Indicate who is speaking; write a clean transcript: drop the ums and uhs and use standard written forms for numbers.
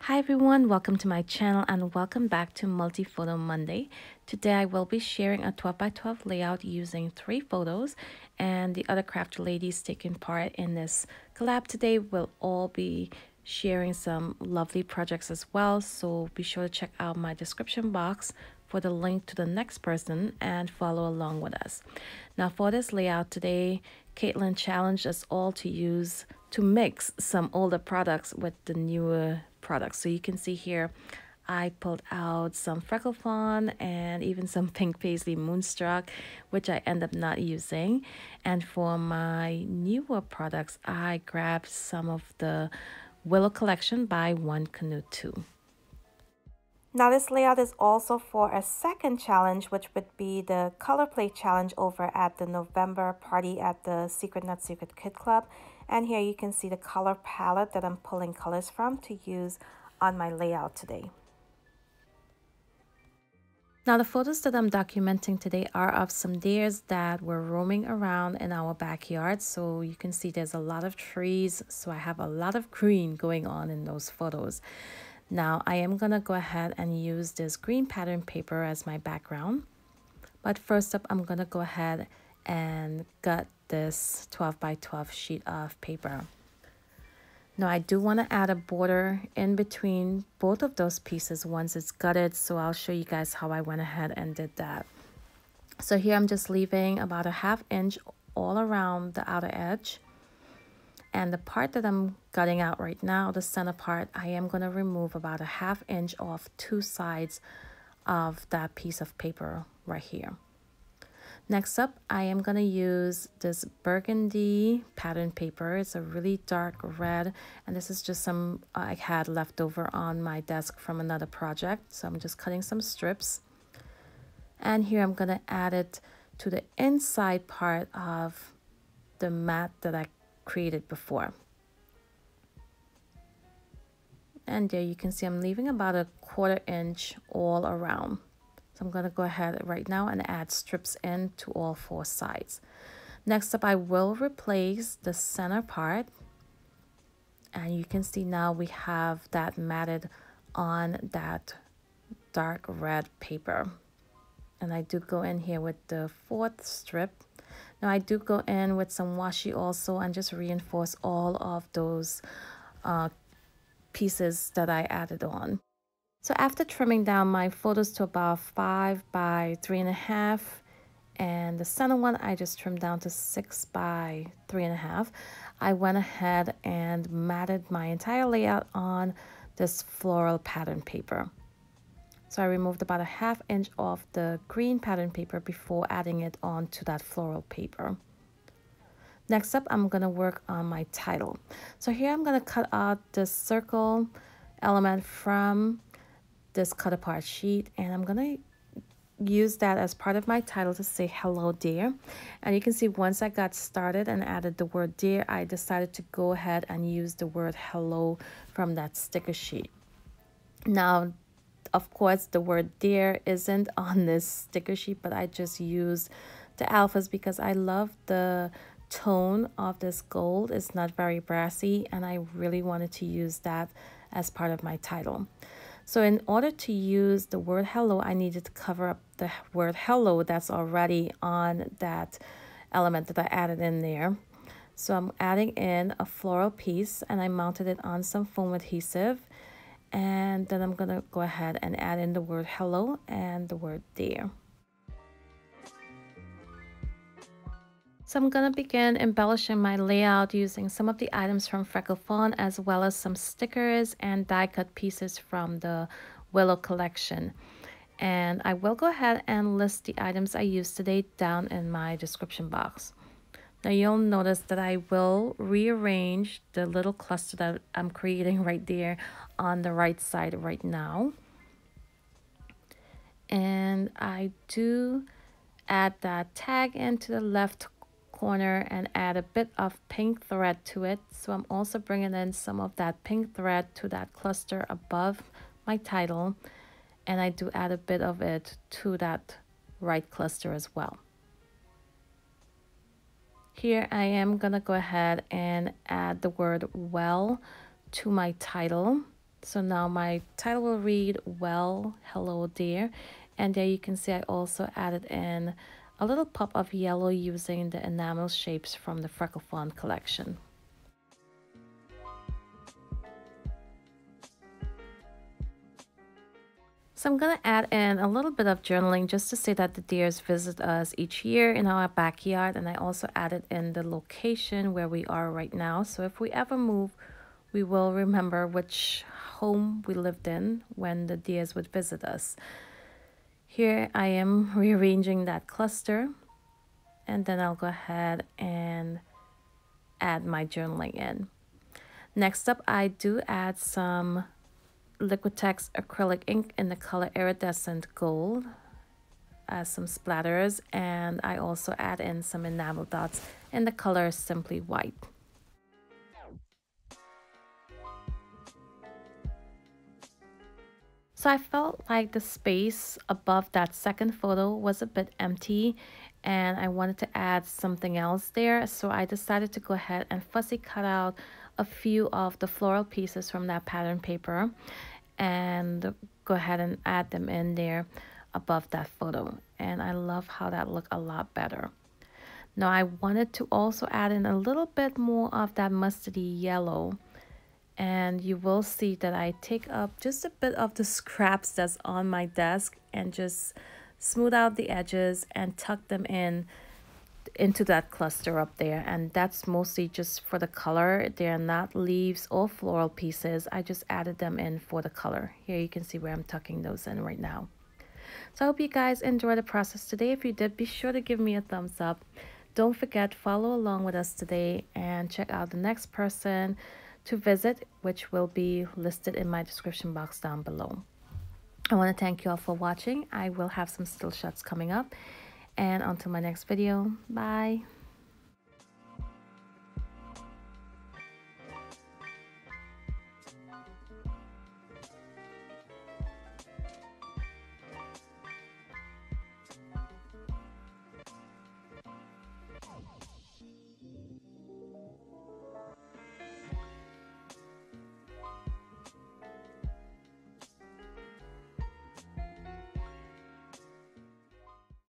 Speaker 1: Hi everyone, welcome to my channel and welcome back to Multi-Photo Monday. Today I will be sharing a 12 by 12 layout using 3 photos, and the other craft ladies taking part in this collab today will all be sharing some lovely projects as well, so be sure to check out my description box for the link to the next person and follow along with us. Now for this layout today, Caitlin challenged us all to mix some older products with the newer products. So you can see here, I pulled out some Freckle Fawn and even some Pink Paisley Moonstruck, which I end up not using. And for my newer products, I grabbed some of the Willow collection by One Canoe Two. Now this layout is also for a second challenge, which would be the color play challenge over at the November party at the Secret Not Secret Kid Club. And here you can see the color palette that I'm pulling colors from to use on my layout today. Now the photos that I'm documenting today are of some deers that were roaming around in our backyard. So you can see there's a lot of trees, so I have a lot of green going on in those photos. Now I am gonna go ahead and use this green pattern paper as my background. But first up, I'm gonna go ahead and gut this 12 by 12 sheet of paper. Now I do want to add a border in between both of those pieces once it's gutted, so I'll show you guys how I went ahead and did that. So here I'm just leaving about a ½ inch all around the outer edge. And the part that I'm gutting out right now, the center part, I am going to remove about a ½ inch off two sides of that piece of paper right here. Next up, I am going to use this burgundy pattern paper. It's a really dark red, and this is just some I had left over on my desk from another project. So I'm just cutting some strips. And here I'm going to add it to the inside part of the mat that I created before. And there you can see I'm leaving about a ½ inch all around. So I'm going to go ahead right now and add strips in to all 4 sides. Next up, I will replace the center part. And you can see now we have that matted on that dark red paper. And I do go in here with the 4th strip. Now I do go in with some washi also and just reinforce all of those pieces that I added on. So after trimming down my photos to about 5 by 3.5, and the center one I just trimmed down to 6 by 3.5, I went ahead and matted my entire layout on this floral pattern paper. So I removed about a ½ inch off the green pattern paper before adding it onto that floral paper. Next up, I'm going to work on my title. So here I'm going to cut out this circle element from this cut apart sheet, and I'm going to use that as part of my title to say hello dear. And you can see once I got started and added the word dear, I decided to go ahead and use the word hello from that sticker sheet. Now of course the word dear isn't on this sticker sheet, but I just used the alphas because I love the tone of this gold. It's not very brassy, and I really wanted to use that as part of my title. So in order to use the word hello, I needed to cover up the word hello that's already on that element that I added in there. So I'm adding in a floral piece, and I mounted it on some foam adhesive. And then I'm going to go ahead and add in the word hello and the word dear. So I'm going to begin embellishing my layout using some of the items from Freckle Fawn, as well as some stickers and die cut pieces from the Willow collection. And I will go ahead and list the items I used today down in my description box. Now you'll notice that I will rearrange the little cluster that I'm creating right there on the right side right now. And I do add that tag into the left corner and add a bit of pink thread to it. So I'm also bringing in some of that pink thread to that cluster above my title, and I do add a bit of it to that right cluster as well. Here I am gonna go ahead and add the word well to my title. So now my title will read, Well, Hello Dear. And there you can see I also added in a little pop of yellow using the enamel shapes from the Freckle Font collection. So I'm going to add in a little bit of journaling just to say that the deers visit us each year in our backyard. And I also added in the location where we are right now. So if we ever move, we will remember which home we lived in when the deers would visit us. Here I am rearranging that cluster. And then I'll go ahead and add my journaling in. Next up, I do add some Liquitex acrylic ink in the color Iridescent Gold as some splatters, and I also add in some enamel dots in the color Simply White. So I felt like the space above that second photo was a bit empty and I wanted to add something else there, so I decided to go ahead and fussy cut out a few of the floral pieces from that pattern paper and go ahead and add them in there above that photo, and I love how that looked a lot better. Now I wanted to also add in a little bit more of that mustardy yellow, and you will see that I take up just a bit of the scraps that's on my desk and just smooth out the edges and tuck them into that cluster up there, and that's mostly just for the color. They're not leaves or floral pieces. I just added them in for the color. Here you can see where I'm tucking those in right now. So I hope you guys enjoyed the process today. If you did, be sure to give me a thumbs up. Don't forget, follow along with us today and check out the next person to visit, which will be listed in my description box down below. I want to thank you all for watching. I will have some still shots coming up. And until my next video, bye.